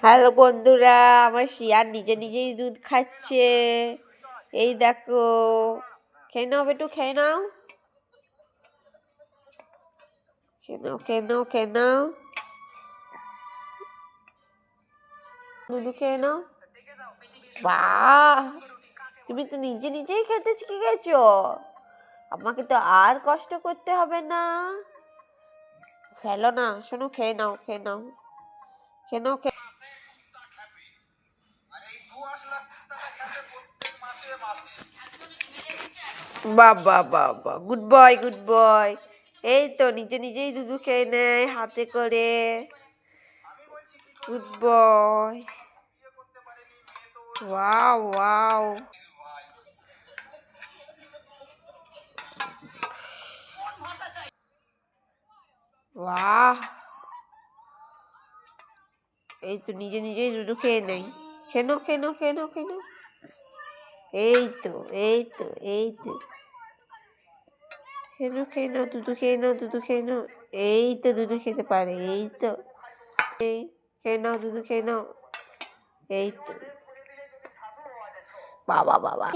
Hello বন্ধুরা, আমার শিয়ার নিজে নিজেই দুধ খাচ্ছে। এই দেখো, খেয়ে নাও বেটু, খেয়ে নাও, খেয়ে নাও, খেয়ে নাও, খেয়ে নাও, দুধু খেয়ে নাও। বাহ, তুমি তো নিজে নিজেই খেতে শিখে গেছো, আমাকে তো আর কষ্ট করতে হবে না। ফেলো না, শোনো, খেয়ে নাও, খেয়ে নাও, খেয়ে নাও, খেয়ে। বাবা বাবা, গুড বয়, গুড বয়। এই তো নিজে নিজেই দুধু খেয়ে নেয় হাতে করে। Good boy. Wow wow. বাহ, এই তো নিজে নিজেই দুধু খেয়ে নেয়। খেনো খেনো খেনো খেনো। এই তো, এই তো, এই তো, খেনো, খেয়ে নাও, দুধু খেয়ে নাও, দুধু খেয়ে নাও। এই তো দুধু খেতে পারে, এই তো, এই খেয়ে নাও, দুধু খেয়ে নাও। এই তো, বাবা বাবা।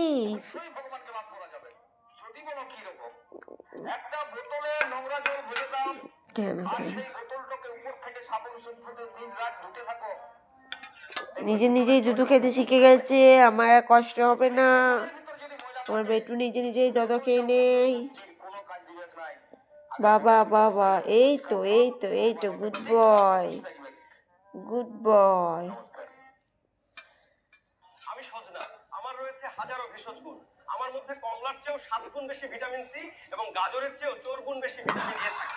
নিজে নিজেই দুধু খেতে শিখে গেছে, আমার আর কষ্ট হবে না। আমার বেটু নিজে নিজেই দদ খেয়ে নেই। বাবা বাবা, এই তো, এই তো, এই তো, গুড বয়, গুড বয়। আমি সজনা, আমার রয়েছে হাজারো ভেষজ গুণ। আমার মধ্যে কমলার চেয়েও 7 গুণ বেশি ভিটামিন সি এবং গাজরের চেয়েও 4 গুণ বেশি ভিটামিন এ থাকে।